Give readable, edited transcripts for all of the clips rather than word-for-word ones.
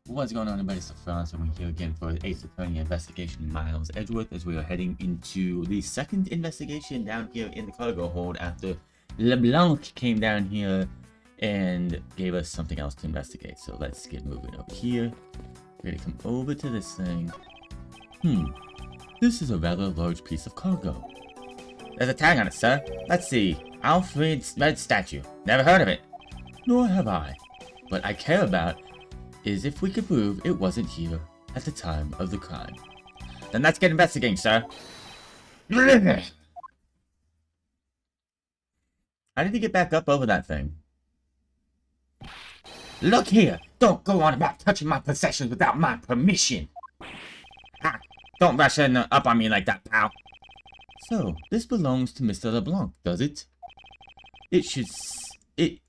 What's going on, everybody? It's Frontz, and we're here again for the 8th attorney investigation in Miles Edgeworth, as we are heading into the second investigation down here in the cargo hold after LeBlanc came down here and gave us something else to investigate. So let's get moving up here. We're gonna come over to this thing. This is a rather large piece of cargo. There's a tag on it, sir. Let's see. Alfred's red statue. Never heard of it. Nor have I. What I care about is if we could prove it wasn't here at the time of the crime. Then let's get investigating, sir. How did he get back up over that thing? Look here! Don't go on about touching my possessions without my permission! Ah, don't rush up on me like that, pal. So, this belongs to Mr. LeBlanc, does it?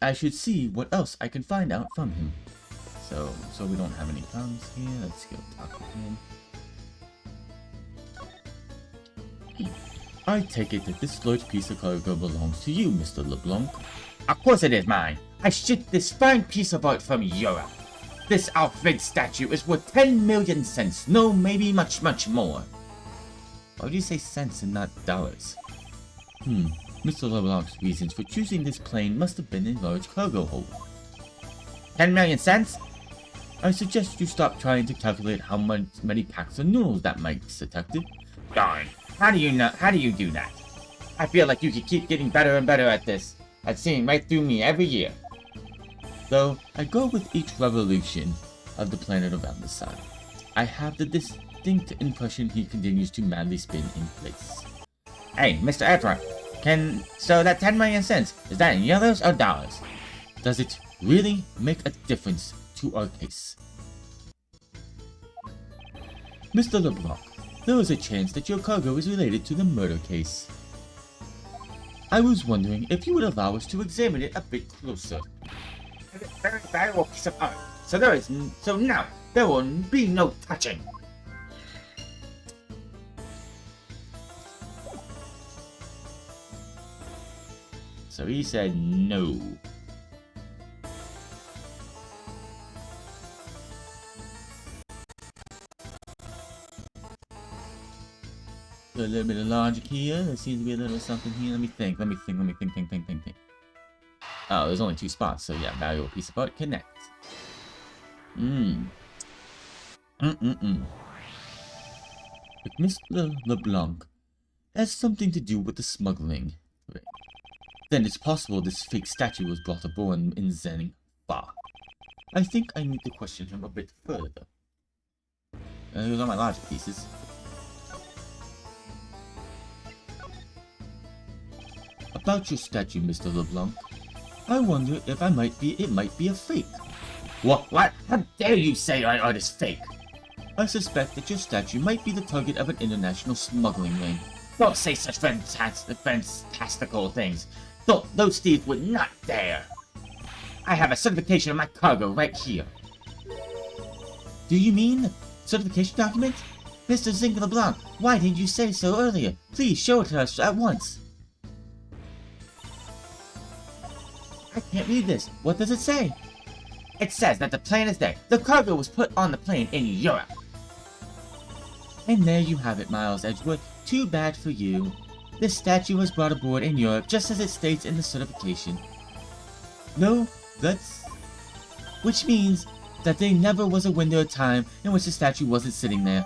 I should see what else I can find out from him. So we don't have any problems here. Let's go talk to him. I take it that this large piece of cargo belongs to you, Mr. LeBlanc. Of course it is mine. I shipped this fine piece of art from Europe. This Alfred statue is worth 10 million cents. No, maybe much, much more. Why would you say cents and not dollars? Mr. LeBlanc's reasons for choosing this plane must have been a large cargo hold. 10 million cents? I suggest you stop trying to calculate how many packs of noodles that makes, Detective. Darn, how do you do that? I feel like you could keep getting better and better at this, at seeing right through me every year. Though, I go with each revolution of the planet around the sun. I have the distinct impression he continues to madly spin in place. Hey, Mr. Edgeworth, so that 10 million cents, is that in euros or dollars? Does it really make a difference to our case? Mr. LeBlanc, there is a chance that your cargo is related to the murder case. I was wondering if you would allow us to examine it a bit closer. It's a very valuable piece of art, so now there will be no touching. So he said no. A little bit of logic here. There seems to be a little something here. Let me think. Oh, there's only 2 spots, so yeah, valuable piece of art, connect. If Mr. LeBlanc has something to do with the smuggling, then it's possible this fake statue was brought aboard in Zen-Fa. I think I need to question him a bit further. Here's all my logic pieces. About your statue, Mr. LeBlanc, I wonder if it might be a fake. What? How dare you say our art is fake? I suspect that your statue might be the target of an international smuggling ring. Don't say such fantastical things. Those thieves would not dare. I have a certification of my cargo right here. Do you mean certification document? Mr. Zinc LeBlanc, why didn't you say so earlier? Please show it to us at once. I can't read this. What does it say? It says that the plane is there. The cargo was put on the plane in Europe. And there you have it, Miles Edgeworth. Too bad for you. This statue was brought aboard in Europe just as it states in the certification. No, which means that there never was a window of time in which the statue wasn't sitting there.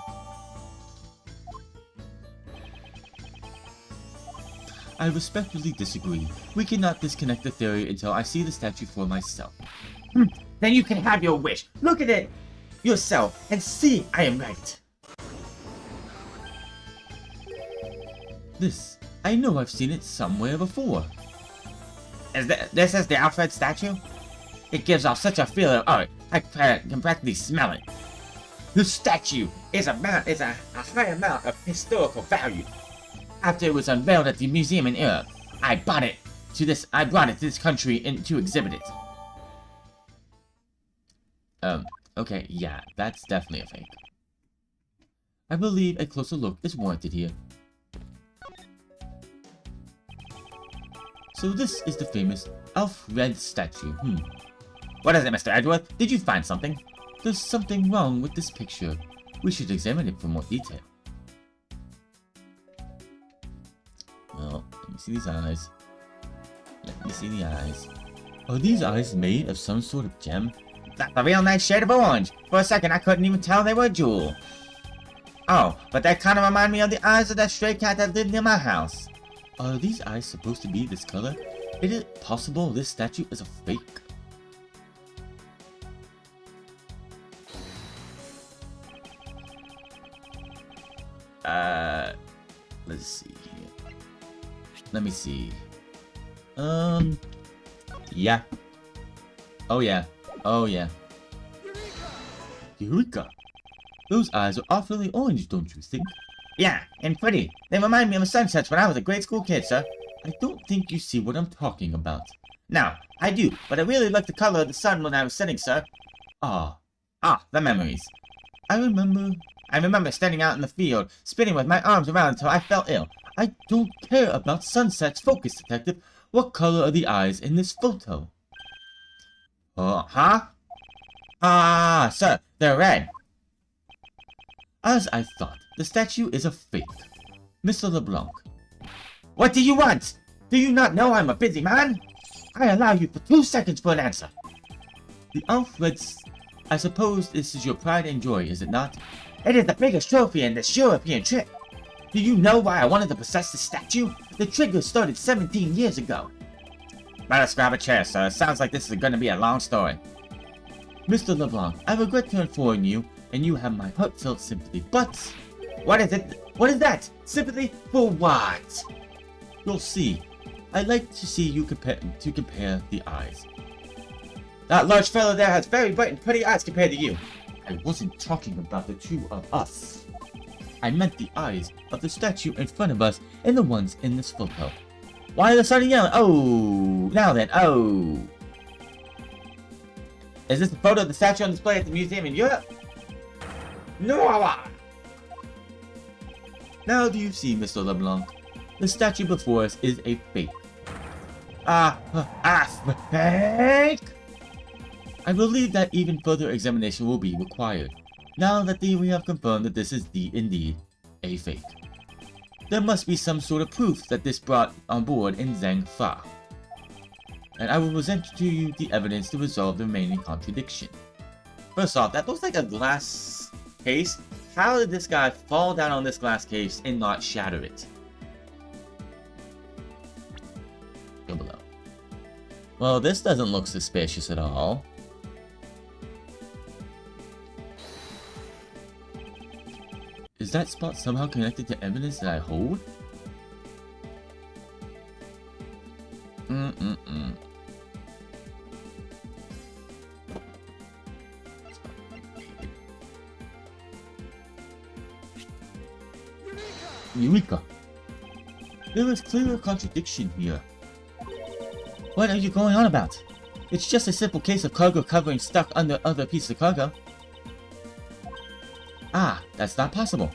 I respectfully disagree. We cannot disconnect the theory until I see the statue for myself. Then you can have your wish. Look at it yourself and see I am right. I know I've seen it somewhere before. This is the Alfred statue? It gives off such a feel of art, I can practically smell it. The statue is a high amount of historical value. After it was unveiled at the museum in Europe, I brought it to this country to exhibit it. Okay, yeah, that's definitely a fake. I believe a closer look is warranted here. So this is the famous Alfred statue. What is it, Mr. Edgeworth? Did you find something? There's something wrong with this picture. We should examine it for more detail. Well, let me see these eyes. Let me see the eyes. Are these eyes made of some sort of gem? That's a real nice shade of orange. For a second, I couldn't even tell they were a jewel. Oh, but that kind of remind me of the eyes of that stray cat that lived near my house. Are these eyes supposed to be this color? Is it possible this statue is a fake? Let's see. Let me see. Yeah. Oh yeah. Oh yeah. Eureka! Those eyes are awfully orange, don't you think? Yeah, and pretty. They remind me of sunsets when I was a grade school kid, sir. I don't think you see what I'm talking about. Now, I do, but I really like the color of the sun when I was sitting, sir. The memories. I remember standing out in the field, spinning with my arms around until I fell ill. I don't care about sunsets, focus detective. What color are the eyes in this photo? Huh? Sir, they're red. As I thought, the statue is a fake. Mr. LeBlanc. What do you want? Do you not know I'm a busy man? I allow you for 2 seconds for an answer. The Alfreds, I suppose this is your pride and joy, is it not? It is the biggest trophy in this European trip. Do you know why I wanted to possess this statue? The trigger started 17 years ago. Let us grab a chair, sir. It sounds like this is going to be a long story. Mr. LeBlanc, I regret to inform you, and you have my heartfelt sympathy, but... What is it? What is that? Sympathy for what? You'll see. I'd like to see you compare the eyes. That large fellow there has very bright and pretty eyes compared to you. I wasn't talking about the two of us. I meant the eyes of the statue in front of us and the ones in this photo. Why are they starting yelling? Oh, now then, oh. Is this a photo of the statue on display at the museum in Europe? No! Now do you see, Mr. LeBlanc? The statue before us is a fake. Fake? I believe that even further examination will be required, now that we have confirmed that this is indeed a fake. There must be some sort of proof that this brought on board in Zhang Fa, and I will present to you the evidence to resolve the remaining contradiction. First off, that looks like a glass case. How did this guy fall down on this glass case and not shatter it? Go below. Well, this doesn't look suspicious at all. Is that spot somehow connected to evidence that I hold? Eureka! There is clear contradiction here. What are you going on about? It's just a simple case of cargo covering stuck under other pieces of cargo. That's not possible.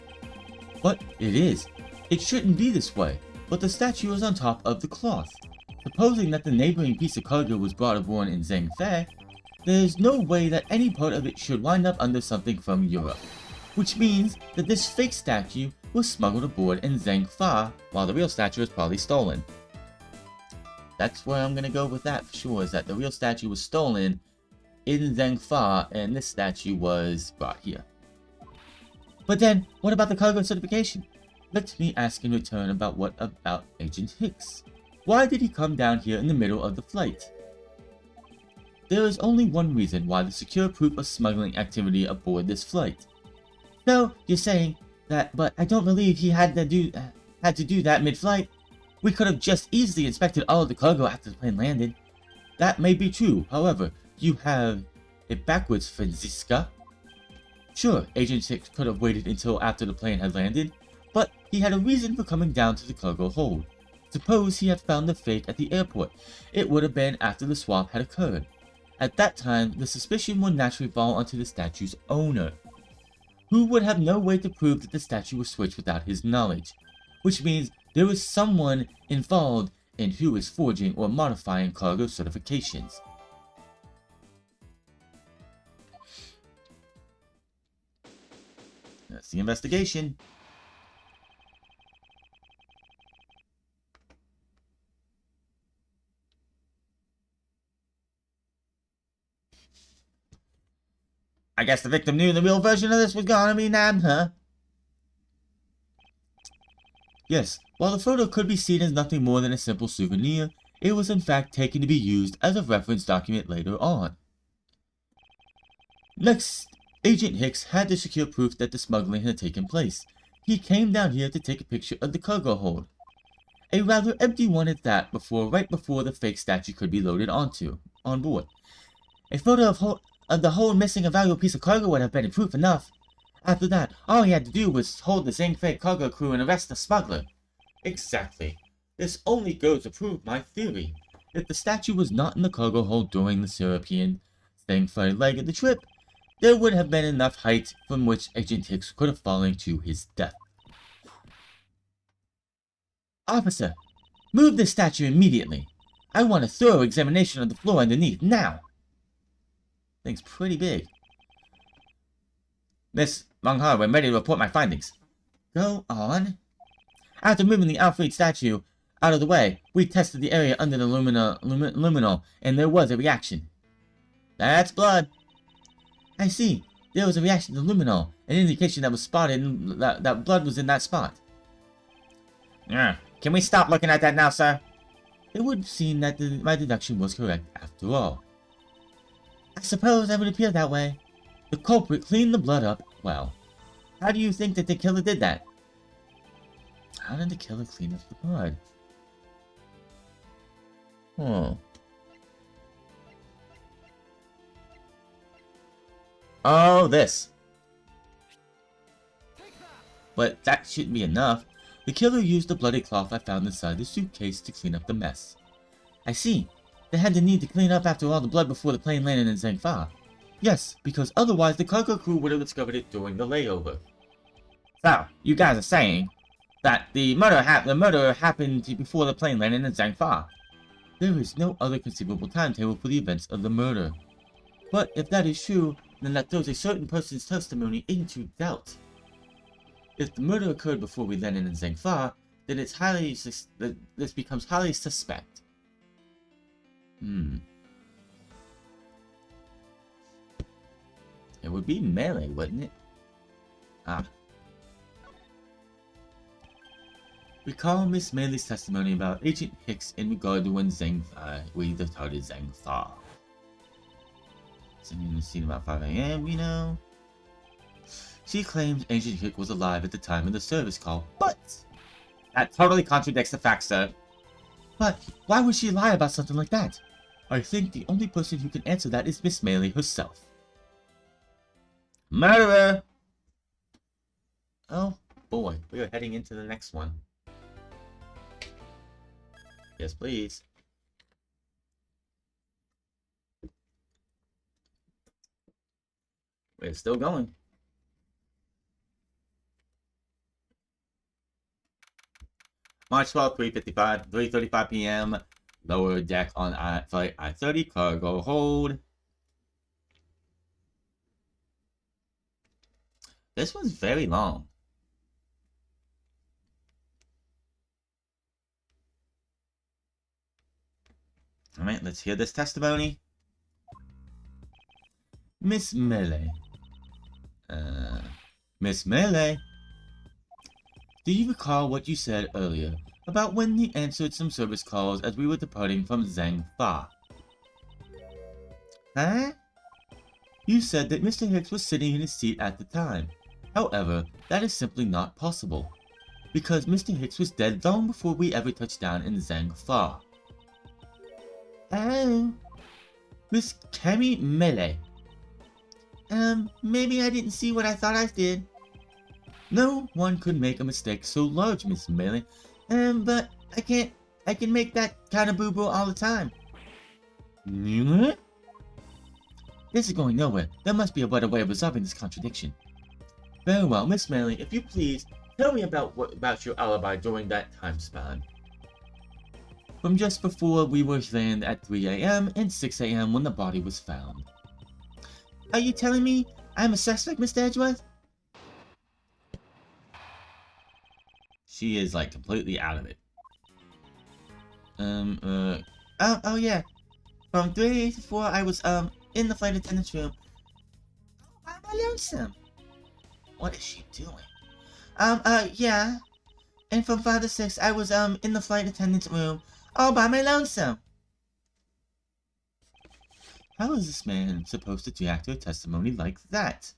But it is. It shouldn't be this way, but the statue is on top of the cloth. Supposing that the neighboring piece of cargo was brought aboard in Zhangfei, there is no way that any part of it should wind up under something from Europe. Which means that this fake statue was smuggled aboard in Zhangfa, while the real statue was probably stolen. That's where I'm gonna go with that for sure, is that the real statue was stolen in Zhangfa, and this statue was brought here. But then, what about the cargo certification? Let me ask in return what about Agent Hicks? Why did he come down here in the middle of the flight? There is only one reason why the secure proof of smuggling activity aboard this flight. No, you're saying that, but I don't believe he had to do that mid-flight. We could have just easily inspected all of the cargo after the plane landed. That may be true, however, you have it backwards, Franziska. Sure, Agent Hicks could have waited until after the plane had landed, but he had a reason for coming down to the cargo hold. Suppose he had found the fake at the airport. It would have been after the swap had occurred. At that time, the suspicion would naturally fall onto the statue's owner, who would have no way to prove that the statue was switched without his knowledge, which means there is someone involved in who is forging or modifying cargo certifications. That's the investigation. I guess the victim knew the real version of this was gonna be nabbed, huh? Yes, while the photo could be seen as nothing more than a simple souvenir, it was in fact taken to be used as a reference document later on. Next, Agent Hicks had to secure proof that the smuggling had taken place. He came down here to take a picture of the cargo hold. A rather empty one at that, right before the fake statue could be loaded on board. A photo of the hold missing a valuable piece of cargo would have been proof enough. After that, all he had to do was hold the Zang fake cargo crew and arrest the smuggler. Exactly. This only goes to prove my theory. If the statue was not in the cargo hold during the European Zang flight leg of the trip, there would have been enough height from which Agent Hicks could have fallen to his death. Officer, move this statue immediately. I want a thorough examination of the floor underneath, now. Thing's pretty big. Miss Longhar, I'm ready to report my findings. Go on. After moving the Alfred statue out of the way, we tested the area under the luminol, and there was a reaction. That's blood. I see. There was a reaction to luminol, an indication that was spotted that blood was in that spot. Yeah. Can we stop looking at that now, sir? It would seem that my deduction was correct after all. I suppose that would appear that way. The culprit cleaned the blood up well. How do you think that the killer did that? How did the killer clean up the blood? Oh, this. But that shouldn't be enough. The killer used the bloody cloth I found inside the suitcase to clean up the mess. I see. They had the need to clean up after all the blood before the plane landed in Zhangfa. Yes, because otherwise the cargo crew would have discovered it during the layover. So, you guys are saying that the murder happened before the plane landed in Zhangfa. There is no other conceivable timetable for the events of the murder. But if that is true, then that throws a certain person's testimony into doubt. If the murder occurred before we landed in Zhangfa, then this becomes highly suspect. It would be melee, wouldn't it? Recall Miss Melee's testimony about Agent Hicks in regard to when we departed Zhangfa. Sitting in the scene about 5 AM, you know. She claims Agent Hicks was alive at the time of the service call, but that totally contradicts the facts, sir. But why would she lie about something like that? I think the only person who can answer that is Miss Melee herself. Murderer! Oh boy, we are heading into the next one. Yes, please. We're still going. March 12th, 3:35 p.m. Lower deck on flight I-30, cargo hold. This one's very long. Alright, let's hear this testimony. Miss Melee. Miss Melee? Do you recall what you said earlier about when you answered some service calls as we were departing from Zhangfa? Huh? You said that Mr. Hicks was sitting in his seat at the time. However, that is simply not possible, because Mr. Hicks was dead long before we ever touched down in Zhangfa. Oh. Miss Cammy Melee. Maybe I didn't see what I thought I did. No one could make a mistake so large, Miss Melee. But I can make that kind of boo-boo all the time. What? This is going nowhere. There must be a better way of resolving this contradiction. Very well, Miss Melee, if you please, tell me about your alibi during that time span. From just before we were landed at 3 AM and 6 AM when the body was found. Are you telling me I'm a suspect, Mr. Edgeworth? She is, like, completely out of it. Oh yeah. From 3 to 4, I was, in the flight attendant's room. Why am I lonesome? What is she doing? Yeah. And from 5 to 6, I was, in the flight attendant's room, all by my lonesome. How is this man supposed to react to a testimony like that?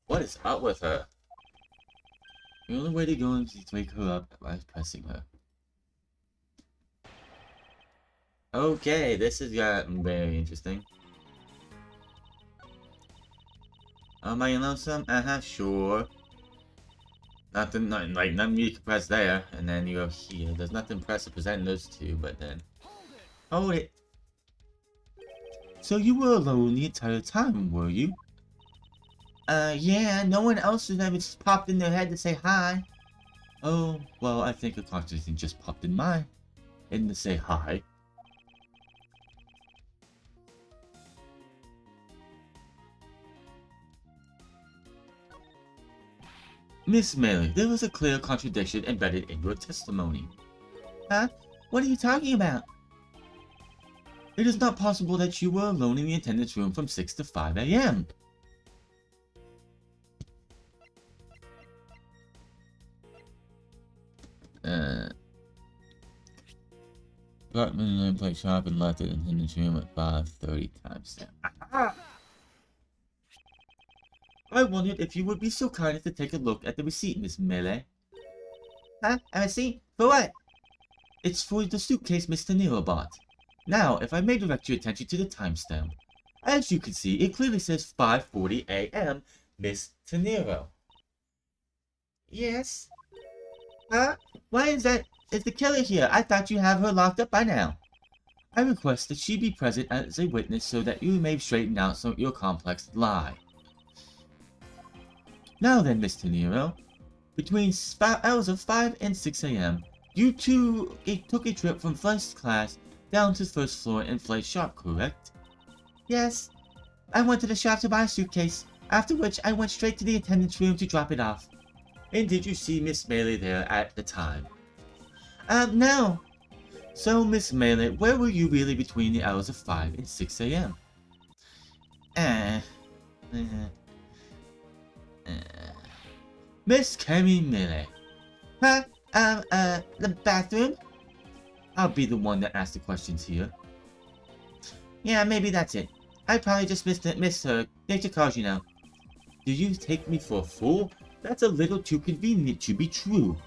What is up with her? The only way to go is to wake her up by pressing her. Okay, this has gotten very interesting. Am I lonesome? Sure. Nothing you can press there, and then you go here. There's nothing press to present those two, but then... Hold it! So you were alone the entire time, were you? Yeah, no one else has ever just popped in their head to say hi. Oh, well, I think a contradiction just popped in mine. And to say hi. Miss Mary, there was a clear contradiction embedded in your testimony. Huh? What are you talking about? It is not possible that you were alone in the attendance room from 6 to 5 a.m. Bartman and I played shop and left it in the attendance room at 5:30 timestamp. I wondered if you would be so kind as to take a look at the receipt, Miss Melee. Huh? A receipt? For what? It's for the suitcase Mr. Nero bought. Now, if I may direct your attention to the timestamp. As you can see, it clearly says 5:40 a.m., Miss Tenero. Yes? Huh? Why is the killer here? I thought you have her locked up by now. I request that she be present as a witness so that you may straighten out some of your complex lie. Now then, Miss Tenero, between hours of 5 and 6 a.m., you two took a trip from first class down to the first floor in Flight Shop, correct? Yes. I went to the shop to buy a suitcase, after which I went straight to the attendant's room to drop it off. And did you see Miss Melee there at the time? No. So, Miss Melee, where were you really between the hours of 5 and 6 a.m.? Miss Cammy Melee. Huh? The bathroom? I'll be the one that asks the questions here. Yeah, maybe that's it. I probably just missed her. Nature calls, you know. Do you take me for a fool? That's a little too convenient to be true.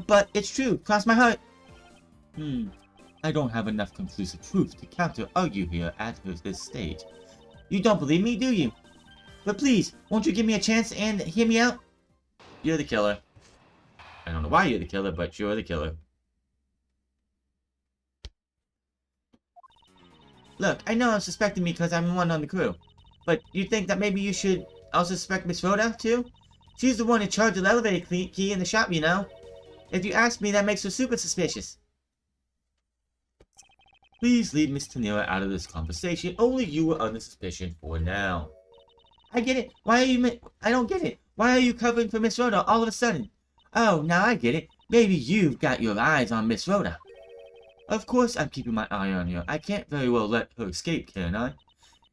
But it's true. Cross my heart. I don't have enough conclusive proof to counter-argue here at this stage. You don't believe me, do you? But please, won't you give me a chance and hear me out? You're the killer. I don't know why you're the killer, but you're the killer. Look, I know I'm suspecting me because I'm one on the crew. But you think that maybe you should also suspect Miss Rhoda, too? She's the one in charge of the elevator key in the shop, you know? If you ask me, that makes her super suspicious. Please leave Miss Tenera out of this conversation. Only you are under suspicion for now. I get it. Why are you... I don't get it. Why are you covering for Miss Rhoda all of a sudden? Oh, now I get it. Maybe you've got your eyes on Miss Rhoda. Of course I'm keeping my eye on her. I can't very well let her escape, can I?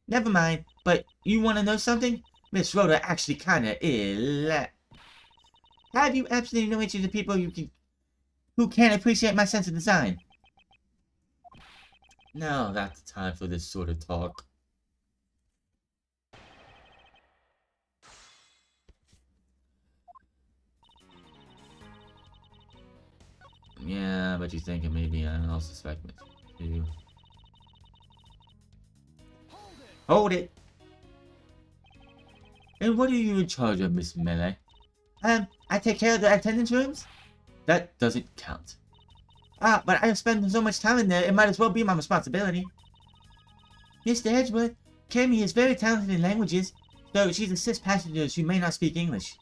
Never mind, but you want to know something? Miss Rhoda actually kinda is... Have you absolutely no interest in people who can't appreciate my sense of design? Now that's the time for this sort of talk. Yeah, but you're thinking maybe I'll suspect it too. Hold it! And what are you in charge of, Miss Melee? I take care of the attendance rooms? That doesn't count. But I have spent so much time in there, it might as well be my responsibility. Mr. Edgeworth, Cammy is very talented in languages, though she's assists passengers who may not speak English.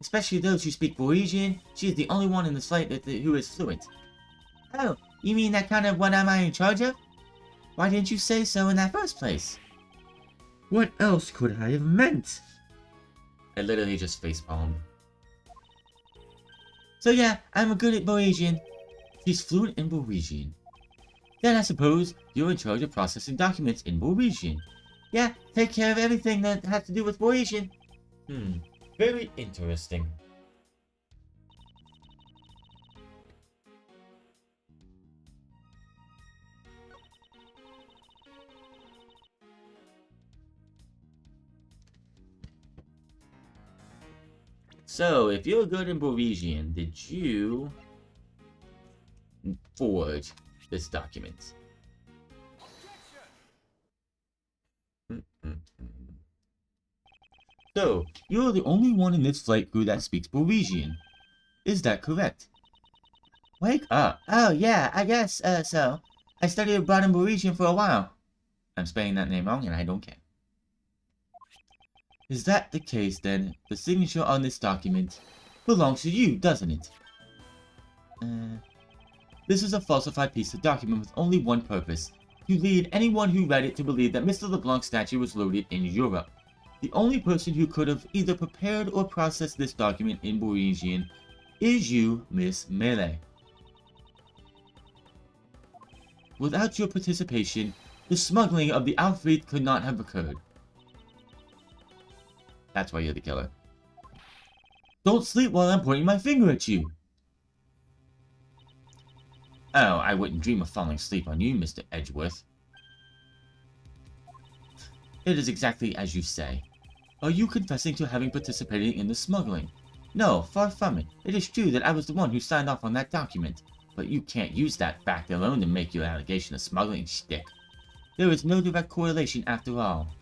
Especially those who speak Norwegian. She is the only one in the flight who is fluent. Oh, you mean that kind of what am I in charge of? Why didn't you say so in that first place? What else could I have meant? I literally just facepalmed. So yeah, I'm good at Norwegian. She's fluent in Norwegian. Then I suppose you're in charge of processing documents in Norwegian. Yeah, take care of everything that has to do with Norwegian. Very interesting. So, if you're good in Norwegian, did you forge this document? So, you're the only one in this flight crew that speaks Norwegian. Is that correct? Wake up. Oh, yeah, I guess, so. I studied abroad in Norwegian for a while. I'm spelling that name wrong and I don't care. Is that the case, then? The signature on this document belongs to you, doesn't it? This is a falsified piece of document with only one purpose. To lead anyone who read it to believe that Mr. LeBlanc's statue was loaded in Europe. The only person who could have either prepared or processed this document in Norwegian is you, Miss Melee. Without your participation, the smuggling of the Alfred could not have occurred. That's why you're the killer. Don't sleep while I'm pointing my finger at you. Oh, I wouldn't dream of falling asleep on you, Mr. Edgeworth. It is exactly as you say. Are you confessing to having participated in the smuggling? No, far from it. It is true that I was the one who signed off on that document, but you can't use that fact alone to make your allegation a smuggling shtick. There is no direct correlation after all.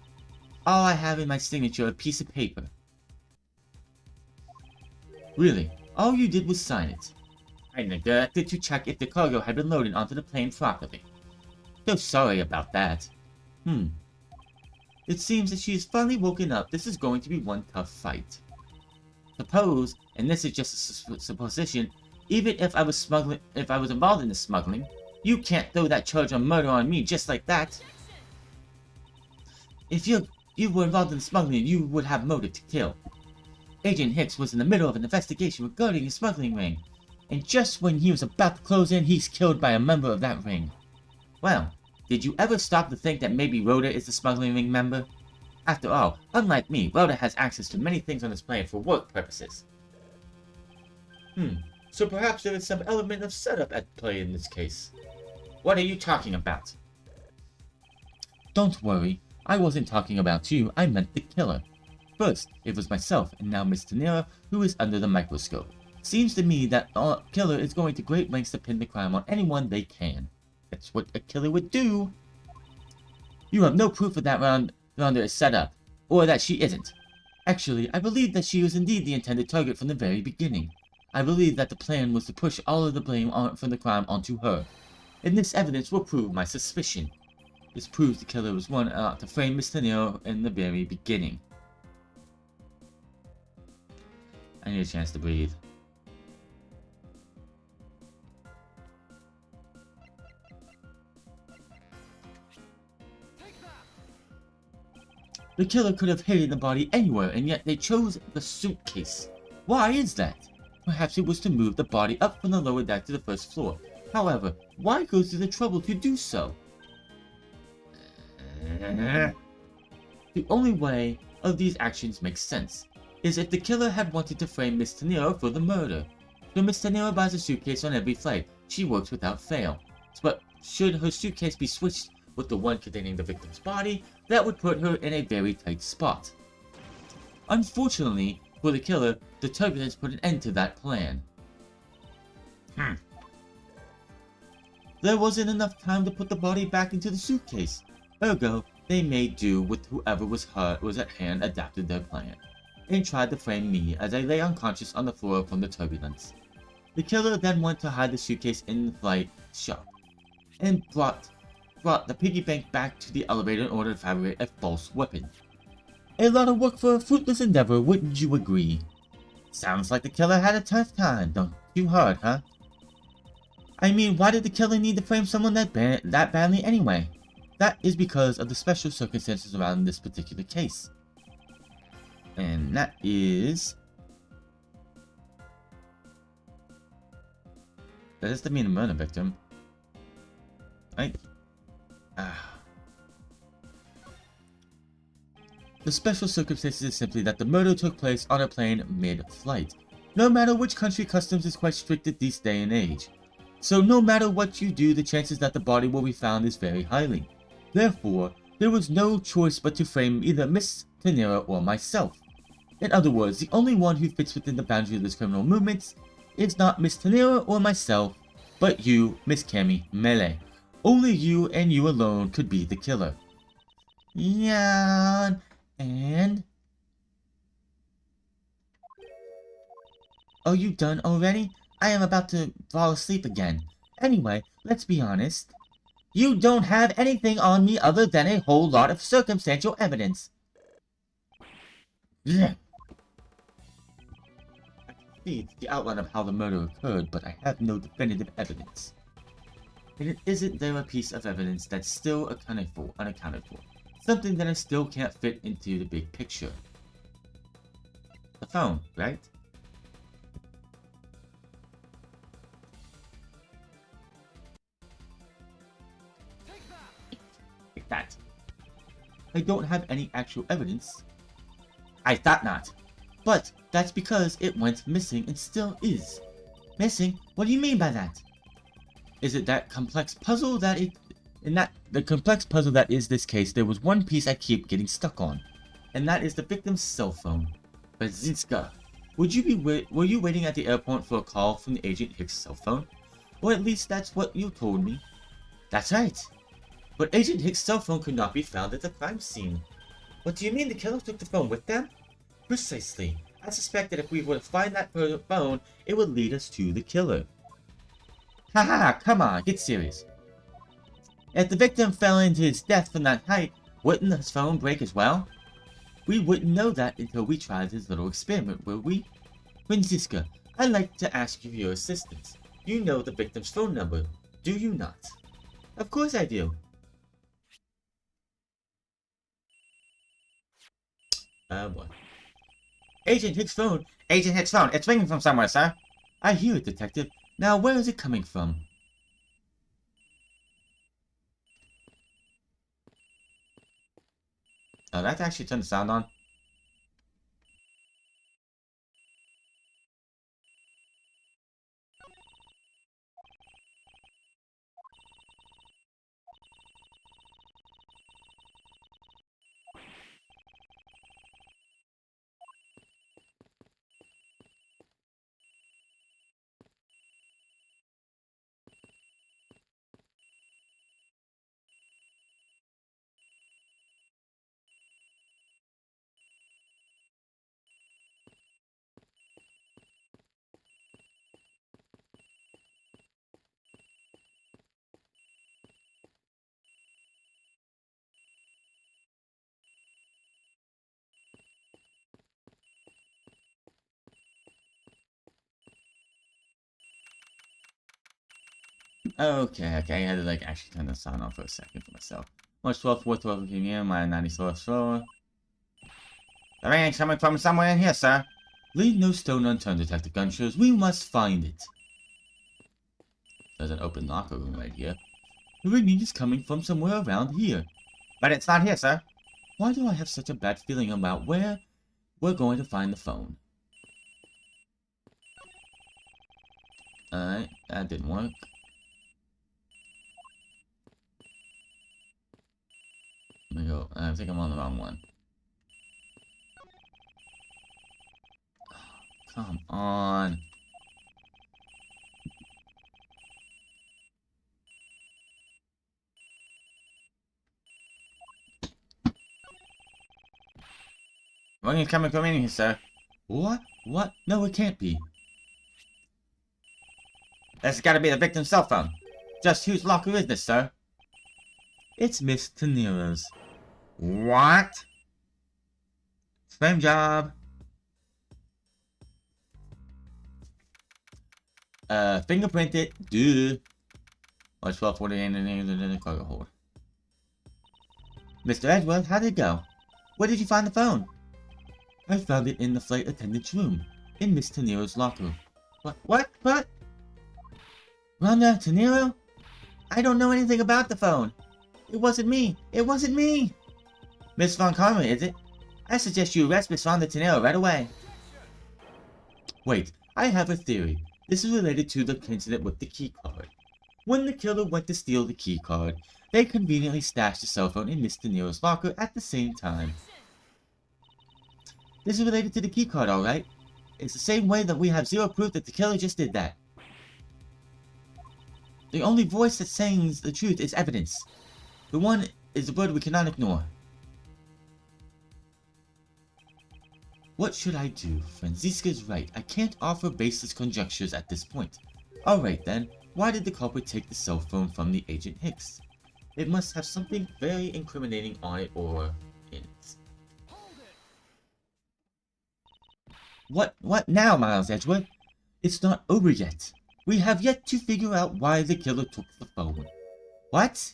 All I have in my signature is a piece of paper. Really, all you did was sign it. I neglected to check if the cargo had been loaded onto the plane properly. So sorry about that. It seems that she has finally woken up. This is going to be one tough fight. Suppose, and this is just a supposition, even if I was involved in the smuggling, you can't throw that charge of murder on me just like that. If you were involved in the smuggling, you would have motive to kill. Agent Hicks was in the middle of an investigation regarding a smuggling ring, and just when he was about to close in, he's killed by a member of that ring. Well, did you ever stop to think that maybe Rhoda is the smuggling ring member? After all, unlike me, Rhoda has access to many things on this plane for work purposes. So perhaps there is some element of setup at play in this case. What are you talking about? Don't worry, I wasn't talking about you, I meant the killer. First, it was myself, and now Miss Tenera, who is under the microscope. Seems to me that the killer is going to great lengths to pin the crime on anyone they can. That's what a killer would do. You have no proof of that Rounder is set up, or that she isn't. Actually, I believe that she was indeed the intended target from the very beginning. I believe that the plan was to push all of the blame for the crime onto her. And this evidence will prove my suspicion. This proves the killer was one out to frame Miss Tenera in the very beginning. I need a chance to breathe. The killer could have hidden the body anywhere, and yet they chose the suitcase. Why is that? Perhaps it was to move the body up from the lower deck to the first floor. However, why go through the trouble to do so? The only way of these actions makes sense is if the killer had wanted to frame Miss Tenera for the murder. So Miss Tenera buys a suitcase on every flight. She works without fail. But should her suitcase be switched with the one containing the victim's body, that would put her in a very tight spot. Unfortunately for the killer, the turbulence put an end to that plan. There wasn't enough time to put the body back into the suitcase. Ergo, they made do with whoever was at hand, adapted their plan, and tried to frame me as I lay unconscious on the floor from the turbulence. The killer then went to hide the suitcase in the flight shop, and brought the piggy bank back to the elevator in order to fabricate a false weapon. A lot of work for a fruitless endeavor, wouldn't you agree? Sounds like the killer had a tough time, don't too hard, huh? I mean, why did the killer need to frame someone that badly anyway? That is because of the special circumstances around this particular case. And that is the mean murder victim. Right? The special circumstances is simply that the murder took place on a plane mid-flight. No matter which country, customs is quite strict at this day and age. So no matter what you do, the chances that the body will be found is very highly. Therefore, there was no choice but to frame either Miss Tenera or myself. In other words, the only one who fits within the boundary of this criminal movement is not Miss Tenera or myself, but you, Miss Cammy Melee. Only you and you alone could be the killer. Yeah, and... Are you done already? I am about to fall asleep again. Anyway, let's be honest. You don't have anything on me other than a whole lot of circumstantial evidence. Yeah. I can see the outline of how the murder occurred, but I have no definitive evidence. And isn't there a piece of evidence that's still unaccounted for? Something that I still can't fit into the big picture. The phone, right? Like that. I don't have any actual evidence. I thought not. But that's because it went missing and still is. Missing? What do you mean by that? Is it that complex puzzle that it... the complex puzzle that is this case, there was one piece I keep getting stuck on. And that is the victim's cell phone. Bazinska. Were you waiting at the airport for a call from the Agent Hicks' cell phone? Or at least that's what you told me. That's right. But Agent Hicks' cell phone could not be found at the crime scene. What do you mean the killer took the phone with them? Precisely. I suspect that if we were to find that phone, it would lead us to the killer. Haha, come on, get serious. If the victim fell into his death from that height, wouldn't his phone break as well? We wouldn't know that until we tried this little experiment, will we? Franziska, I'd like to ask you for your assistance. You know the victim's phone number, do you not? Of course I do. What? Agent Hicks' phone! Agent Hicks' phone! It's ringing from somewhere, sir! I hear it, Detective. Now, where is it coming from? Oh, that actually turned the sound on. Okay, I had to like actually turn the sound on for a second for myself. March 12th, 4:12 p.m. My 94th floor. The ringing's coming from somewhere in here, sir. Leave no stone unturned, Detective Gunshoes. We must find it. There's an open locker room right here. The ringing is coming from somewhere around here. But it's not here, sir. Why do I have such a bad feeling about where we're going to find the phone? Alright, that didn't work. Let me go. I think I'm on the wrong one. Come on. Ringing's coming from in here, sir. What? What? No, it can't be. That's gotta be the victim's cell phone. Just whose locker is this, sir? It's Miss Tenera's. What? Same job. Fingerprinted. Duh. March 12th, 48 in the cargo hold. Mr. Edgeworth, how did it go? Where did you find the phone? I found it in the flight attendant's room, in Miss Tenero's locker. What? Rhonda Tenero? I don't know anything about the phone. It wasn't me. Miss Von Karma, is it? I suggest you arrest Miss Rhonda Tenero right away. Wait, I have a theory. This is related to the incident with the key card. When the killer went to steal the key card, they conveniently stashed the cell phone in Miss Tenero's locker at the same time. This is related to the key card, alright? It's the same way that we have zero proof that the killer just did that. The only voice that's saying the truth is evidence. The one is the word we cannot ignore. What should I do? Franziska's right. I can't offer baseless conjectures at this point. Alright then, why did the culprit take the cell phone from the Agent Hicks? It must have something very incriminating on it or in it. What now, Miles Edgeworth? It's not over yet. We have yet to figure out why the killer took the phone. What?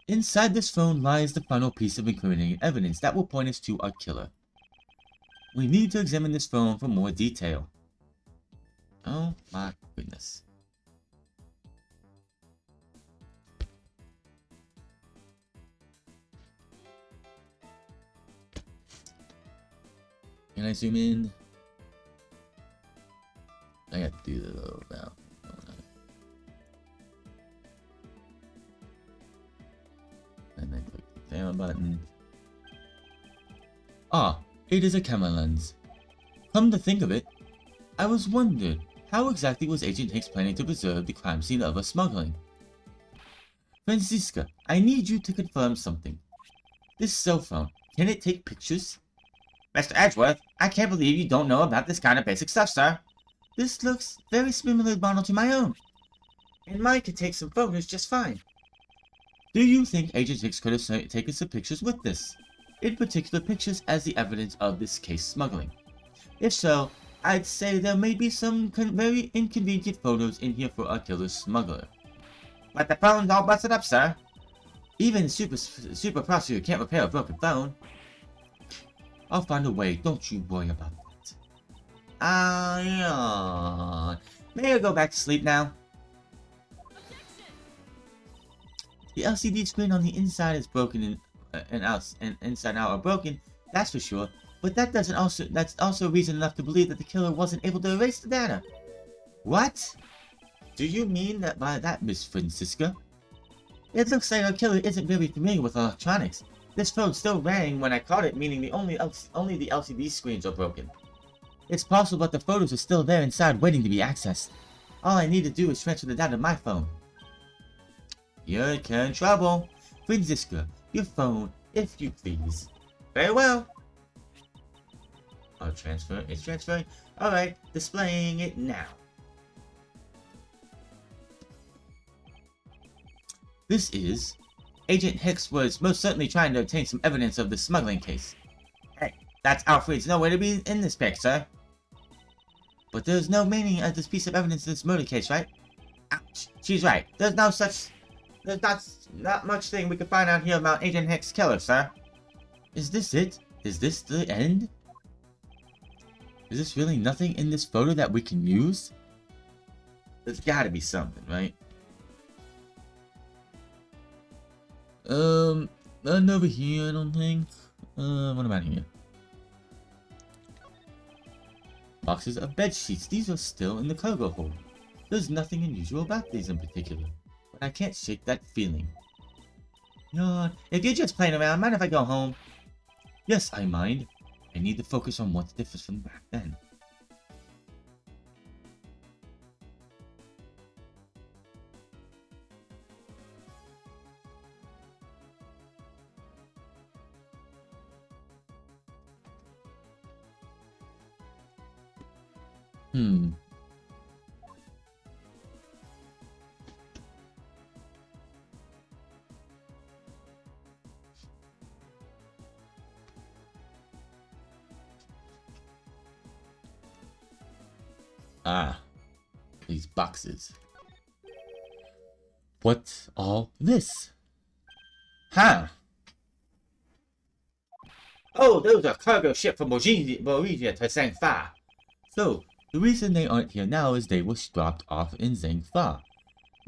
Inside this phone lies the final piece of incriminating evidence that will point us to our killer. We need to examine this phone for more detail. Oh my goodness. Can I zoom in? I got to do the little now. And then click the camera button. Ah, it is a camera lens. Come to think of it, I was wondering, how exactly was Agent Hicks planning to preserve the crime scene of a smuggling? Franziska, I need you to confirm something. This cell phone, can it take pictures? Mr. Edgeworth, I can't believe you don't know about this kind of basic stuff, sir. This looks very similar model to my own. And mine could take some photos just fine. Do you think Agent Hicks could have taken some pictures with this? In particular pictures as the evidence of this case smuggling? If so, I'd say there may be some very inconvenient photos in here for a killer smuggler. But the phone's all busted up, sir. Even super prosecutor can't repair a broken phone. I'll find a way, don't you worry about that. Yeah. May I go back to sleep now? The LCD screen on the inside is broken and inside out are broken, that's for sure. But that's also reason enough to believe that the killer wasn't able to erase the data. What? Do you mean that by that, Miss Franziska? It looks like our killer isn't very familiar with electronics. This phone still rang when I caught it, meaning only the LCD screens are broken. It's possible that the photos are still there inside waiting to be accessed. All I need to do is transfer the data to my phone. You're in trouble. Franziska, your phone, if you please. Very well. I'll transfer. It's transferring. Alright, displaying it now. This is... Agent Hicks was most certainly trying to obtain some evidence of the smuggling case. Hey, that's Alfred's nowhere to be in this pic, sir. But there's no meaning of this piece of evidence in this murder case, right? Ouch, she's right. There's not much thing we can find out here about Agent Hicks' killer, sir. Is this it? Is this the end? Is this really nothing in this photo that we can use? There's gotta be something, right? Nothing over here, I don't think. What about here? Boxes of bed sheets. These are still in the cargo hold. There's nothing unusual about these in particular, but I can't shake that feeling. Yawn. If you're just playing around, mind if I go home? Yes, I mind. I need to focus on what differs from back then. Ah, these boxes. What's all this? Huh? Oh, those are cargo ships from Bolivia to Zhangfa. So, the reason they aren't here now is they were dropped off in Zhangfa.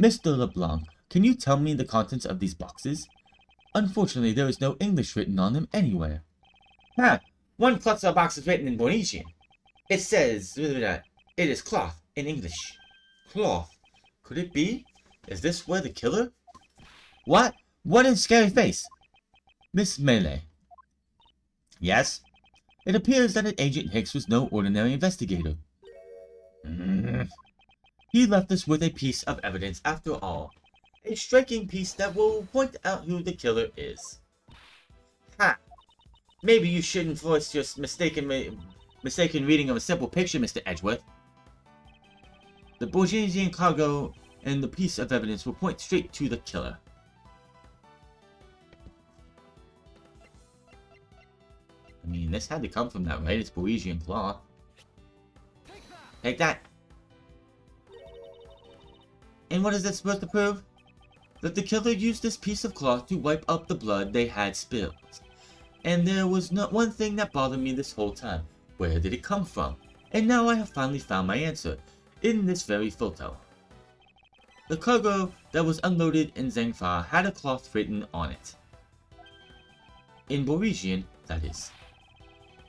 Mr. LeBlanc, can you tell me the contents of these boxes? Unfortunately, there is no English written on them anywhere. Huh. One cluster box is written in Bonesian. It says, it is cloth in English. Cloth? Could it be? Is this where the killer? What? What in scary face? Miss Melee. Yes? It appears that Agent Hicks was no ordinary investigator. He left us with a piece of evidence after all. A striking piece that will point out who the killer is. Ha! Maybe you shouldn't force your mistaken reading of a simple picture, Mr. Edgeworth. The Borgesian cargo and the piece of evidence will point straight to the killer. I mean, this had to come from that, right? It's Borgesian cloth. Take that! And what is that supposed to prove? That the killer used this piece of cloth to wipe up the blood they had spilled. And there was not one thing that bothered me this whole time. Where did it come from? And now I have finally found my answer, in this very photo. The cargo that was unloaded in Zhangfa had a cloth written on it. In Borgesian, that is.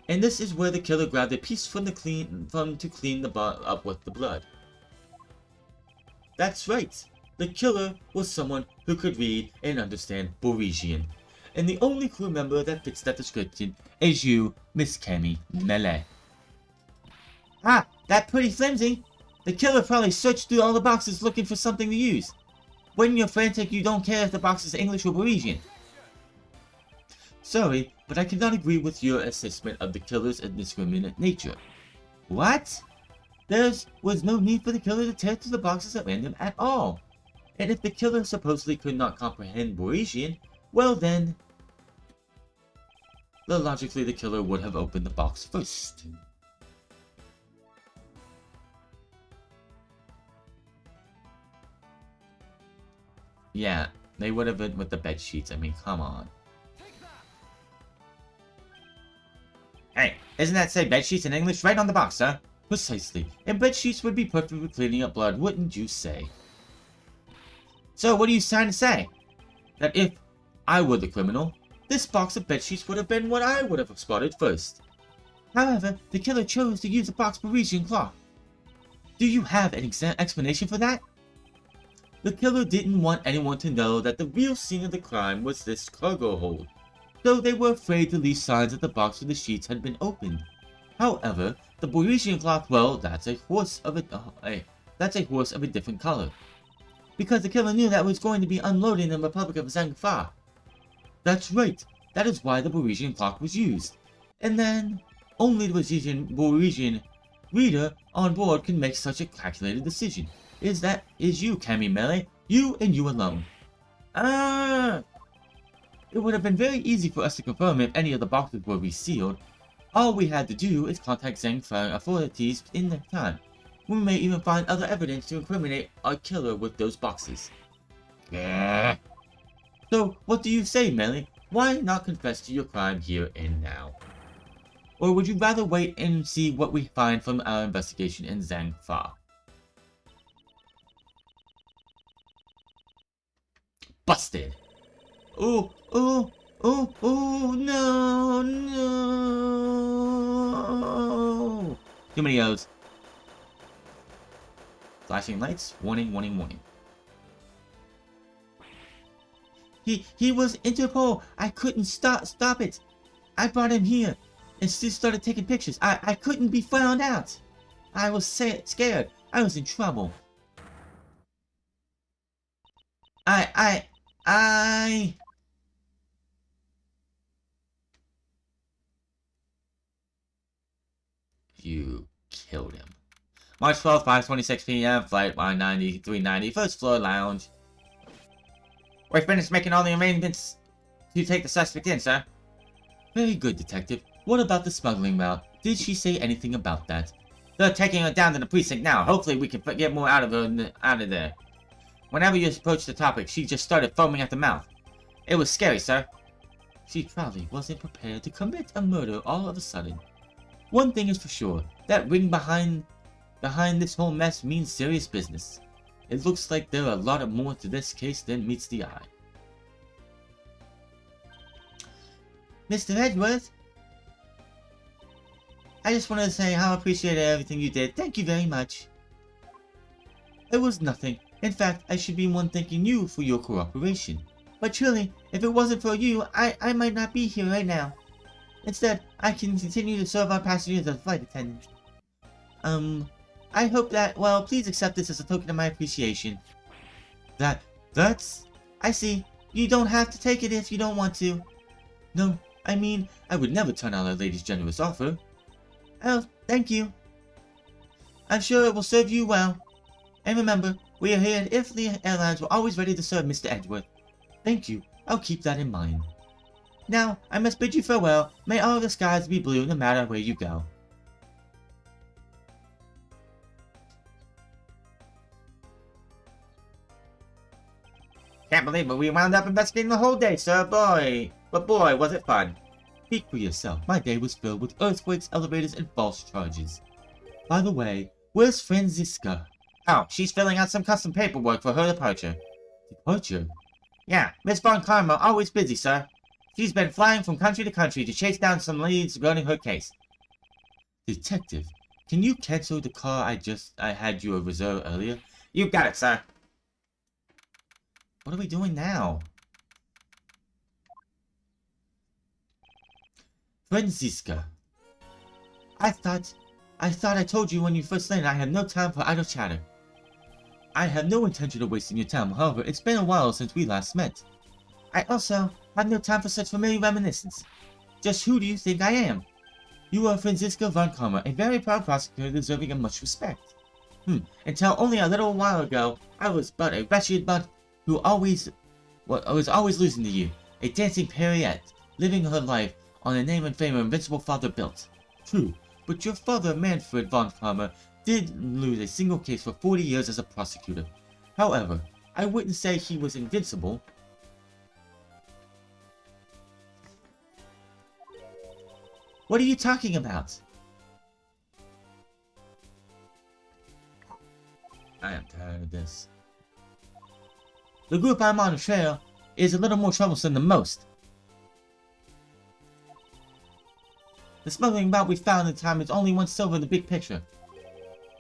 And this is where the killer grabbed a piece from to clean the up with the blood. That's right. The killer was someone who could read and understand Borgesian. And the only crew member that fits that description is you, Miss Cammy Melee. Ah, that pretty flimsy. The killer probably searched through all the boxes looking for something to use. When you're frantic, you don't care if the box is English or Borgesian. Sorry, but I cannot agree with your assessment of the killer's indiscriminate nature. What? There was no need for the killer to tear through the boxes at random at all. And if the killer supposedly could not comprehend Borgesian, well then, logically the killer would have opened the box first. Yeah, they would have been with the bed sheets. I mean, come on. Hey, isn't that say bed sheets in English right on the box, sir? Precisely. And bed sheets would be perfect for cleaning up blood, wouldn't you say? So what are you trying to say? That if I were the criminal, this box of bed sheets would have been what I would have spotted first. However, the killer chose to use a box Parisian cloth. Do you have an explanation for that? The killer didn't want anyone to know that the real scene of the crime was this cargo hold, so they were afraid to leave signs that the box with the sheets had been opened. However, the Parisian cloth, well, that's a horse of a different color. Because the killer knew that was going to be unloaded in the Republic of Zhangfa. That's right, that is why the Parisian clock was used. And then, only the Parisian reader on board can make such a calculated decision. Is you, Cammy Melee. You and you alone. It would have been very easy for us to confirm if any of the boxes were resealed. All we had to do is contact Zhangfa authorities in that time. We may even find other evidence to incriminate our killer with those boxes. Yeah. So, what do you say, Melee? Why not confess to your crime here and now? Or would you rather wait and see what we find from our investigation in Zhangfa? Busted! Oh, oh, oh, oh, no, no! Too many O's. Flashing lights, warning, warning, warning. He was Interpol. I couldn't stop it. I brought him here and still started taking pictures. I couldn't be found out. I was scared. I was in trouble. You killed him. March 12th, 5:26 p.m. Flight 190, 390, first floor lounge. We're finished making all the arrangements to take the suspect in, sir. Very good, detective. What about the smuggling route? Did she say anything about that? They're taking her down to the precinct now. Hopefully we can get more out of there. Whenever you approached the topic, she just started foaming at the mouth. It was scary, sir. She probably wasn't prepared to commit a murder all of a sudden. One thing is for sure, that ring behind this whole mess means serious business. It looks like there are a lot more to this case than meets the eye. Mr. Edgeworth, I just wanted to say how I appreciated everything you did. Thank you very much. It was nothing. In fact, I should be one thanking you for your cooperation. But truly, if it wasn't for you, I might not be here right now. Instead, I can continue to serve our passengers as a flight attendant. I hope that, well, please accept this as a token of my appreciation. That's... I see. You don't have to take it if you don't want to. No, I mean, I would never turn down a lady's generous offer. Oh, thank you. I'm sure it will serve you well. And remember, we are here at Airlines. We're always ready to serve Mr. Edgeworth. Thank you. I'll keep that in mind. Now, I must bid you farewell. May all the skies be blue no matter where you go. Can't believe it. We wound up investigating the whole day, sir. But boy, was it fun. Speak for yourself. My day was filled with earthquakes, elevators, and false charges. By the way, where's Franziska? Oh, she's filling out some custom paperwork for her departure. Departure? Yeah, Miss Von Karma, always busy, sir. She's been flying from country to country to chase down some leads regarding her case. Detective, can you cancel the car I had you reserve earlier? You got it, sir. What are we doing now? Franziska. I thought I told you when you first landed I had no time for idle chatter. I have no intention of wasting your time, however, it's been a while since we last met. I also have no time for such familiar reminiscence. Just who do you think I am? You are Franziska Von Karma, a very proud prosecutor deserving of much respect. Until only a little while ago, I was but a wretched butt who was always losing to you, a dancing Periette, living her life on the name and fame her invincible father built. True, but your father, Manfred von Karma, did lose a single case for 40 years as a prosecutor. However, I wouldn't say he was invincible. What are you talking about? I am tired of this. The group I'm on the trail is a little more troublesome than most. The smuggling route we found in time is only one silver in the big picture.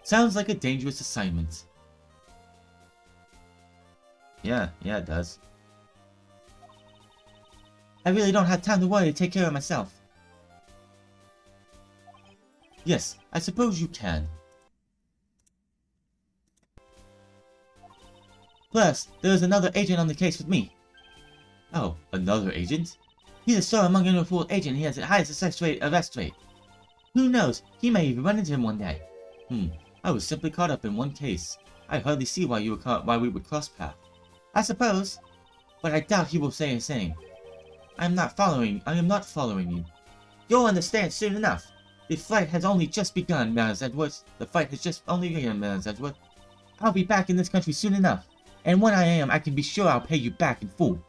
Sounds like a dangerous assignment. Yeah, it does. I really don't have time to worry to take care of myself. Yes, I suppose you can. Plus, there is another agent on the case with me. Oh, another agent? He's a star among Interpol agent. He has the highest arrest rate. Who knows? He may even run into him one day. I was simply caught up in one case. I hardly see why we would cross paths. I suppose, but I doubt he will say the same. I am not following you. You'll understand soon enough. The flight has only just begun, Mrs. Edgeworth. The fight has just only begun, Mrs. Edgeworth. I'll be back in this country soon enough. And when I am, I can be sure I'll pay you back in full.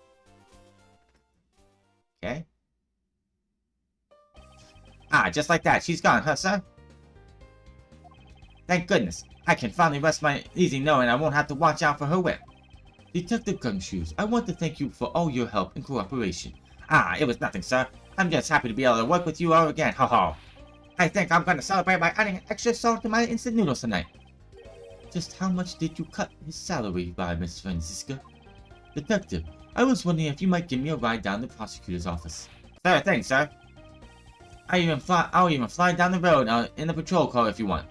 Okay. Ah, just like that. She's gone, huh, sir? Thank goodness. I can finally rest my easy knowing I won't have to watch out for her whip. Detective Gumshoes, I want to thank you for all your help and cooperation. Ah, it was nothing, sir. I'm just happy to be able to work with you all again. Ho ho. I think I'm going to celebrate by adding extra salt to my instant noodles tonight. Just how much did you cut his salary by, Miss Franziska? Detective, I was wondering if you might give me a ride down to the prosecutor's office. Sure thing, sir. I'll even fly down the road in the patrol car if you want.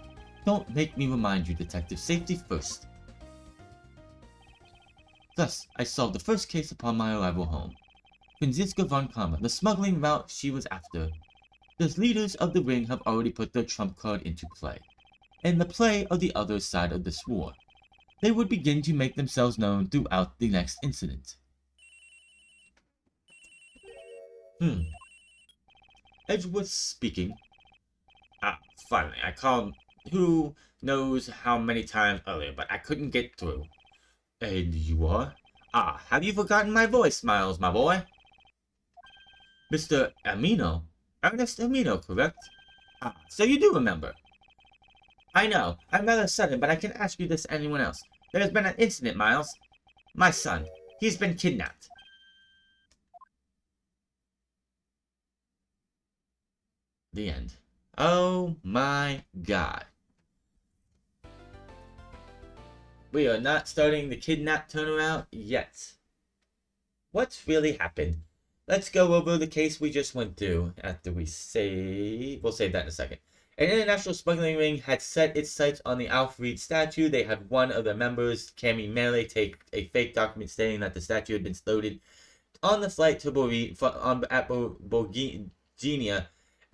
Don't make me remind you, Detective. Safety first. Thus, I solved the first case upon my arrival home. Franziska von Karma, the smuggling route she was after. The leaders of the ring have already put their trump card into play, and the play of the other side of this war. They would begin to make themselves known throughout the next incident. Edgeworth speaking. Ah, finally, I called who knows how many times earlier, but I couldn't get through. And you are? Ah, have you forgotten my voice, Miles, my boy? Mr. Amino? Ernest Amino, correct? Ah, so you do remember. I know, I'm rather sudden, but I can ask you this anyone else. There has been an incident, Miles. My son. He's been kidnapped. The end. Oh my god. We are not starting the kidnap turnaround yet. What's really happened? Let's go over the case we just went through after we save. We'll save that in a second. An international smuggling ring had set its sights on the Alfred statue. They had one of their members, Cami Melee, take a fake document stating that the statue had been loaded on the flight to Bulgaria.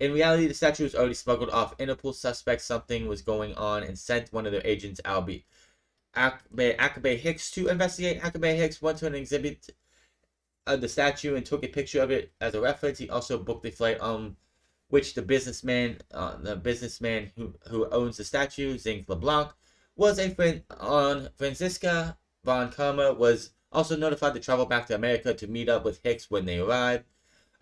In reality, the statue was already smuggled off. Interpol suspects something was going on and sent one of their agents, Akabe Hicks, to investigate. Akabe Hicks went to an exhibit of the statue and took a picture of it as a reference. He also booked a flight on which the businessman who owns the statue, Zinc LeBlanc, was a friend on. Francisca von Karma was also notified to travel back to America to meet up with Hicks when they arrived.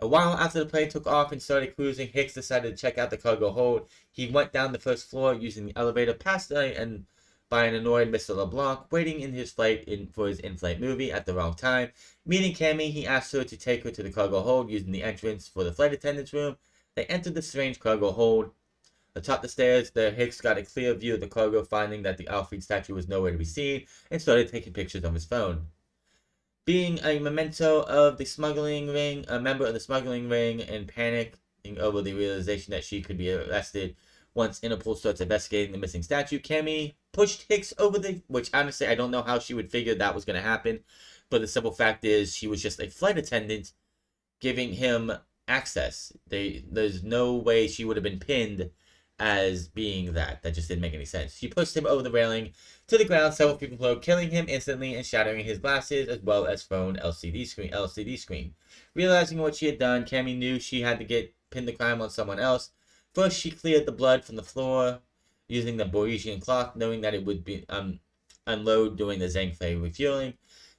A while after the plane took off and started cruising, Hicks decided to check out the cargo hold. He went down the first floor using the elevator past and by an annoyed Mr. LeBlanc, waiting in his flight for his in-flight movie at the wrong time. Meeting Cammy, he asked her to take her to the cargo hold using the entrance for the flight attendant's room. They entered the strange cargo hold. Atop the stairs, the Hicks got a clear view of the cargo, finding that the Alfred statue was nowhere to be seen, and started taking pictures on his phone. Being a memento of the smuggling ring, a member of the smuggling ring, and panicking over the realization that she could be arrested once Interpol starts investigating the missing statue, Cammy pushed Hicks over which honestly I don't know how she would figure that was going to happen, but the simple fact is she was just a flight attendant giving him access. There's no way she would have been pinned as being that. That just didn't make any sense. She pushed him over the railing to the ground. Several people followed, killing him instantly and shattering his glasses as well as phone LCD screen. Realizing what she had done, Cammy knew she had to pin the crime on someone else. First, she cleared the blood from the floor using the Boresian cloth, knowing that it would be unload during the Zangfei refueling.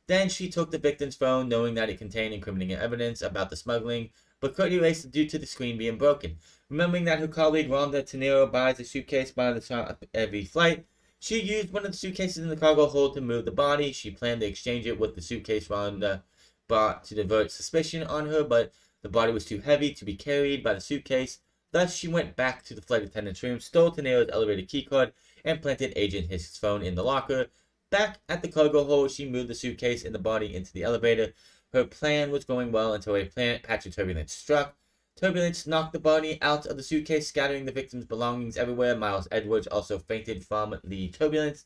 Then she took the victim's phone, knowing that it contained incriminating evidence about the smuggling, but couldn't erase it due to the screen being broken. Remembering that her colleague Rhonda Tenero buys a suitcase by the time of every flight, she used one of the suitcases in the cargo hold to move the body. She planned to exchange it with the suitcase Rhonda bought to divert suspicion on her, but the body was too heavy to be carried by the suitcase. Thus, she went back to the flight attendant's room, stole Tenero's elevator keycard, and planted Agent Hicks' phone in the locker. Back at the cargo hold, she moved the suitcase and the body into the elevator. Her plan was going well until a patch of turbulence struck. Turbulence knocked the body out of the suitcase, scattering the victim's belongings everywhere. Miles Edwards also fainted from the turbulence.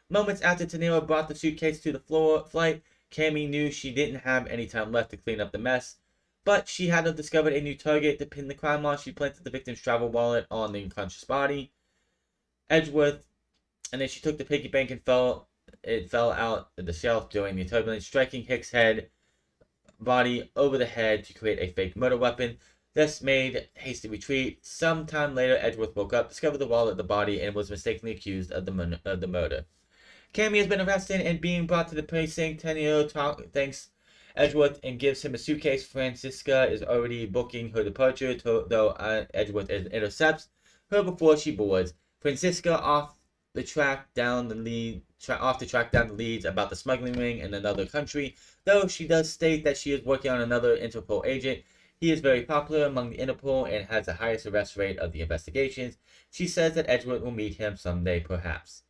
Moments after Tenero brought the suitcase to the flight, Cammy knew she didn't have any time left to clean up the mess. But she had discovered a new target to pin the crime on. She planted the victim's travel wallet on the unconscious body, Edgeworth, and then she took the piggy bank and it fell out of the shelf during the turbulence, striking Hicks' body over the head to create a fake murder weapon. This made hasty retreat. Sometime later, Edgeworth woke up, discovered the wallet of the body, and was mistakenly accused of the murder. Cammy has been arrested and being brought to the precinct. Tenero thanks Edgeworth and gives him a suitcase. Francisca is already booking her departure, though Edgeworth intercepts her before she boards. Francisca off to track down the leads about the smuggling ring in another country, though she does state that she is working on another Interpol agent. He is very popular among the Interpol and has the highest arrest rate of the investigations. She says that Edgeworth will meet him someday, perhaps.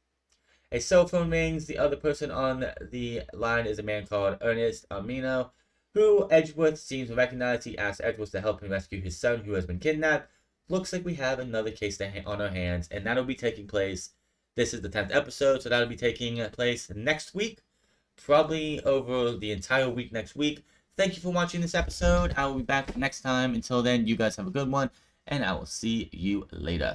A cell phone rings. The other person on the line is a man called Ernest Amino, who Edgeworth seems to recognize. He asks Edgeworth to help him rescue his son, who has been kidnapped. Looks like we have another case on our hands, and that'll be taking place. This is the 10th episode, so that'll be taking place next week, probably over the entire week next week. Thank you for watching this episode. I will be back next time. Until then, you guys have a good one, and I will see you later.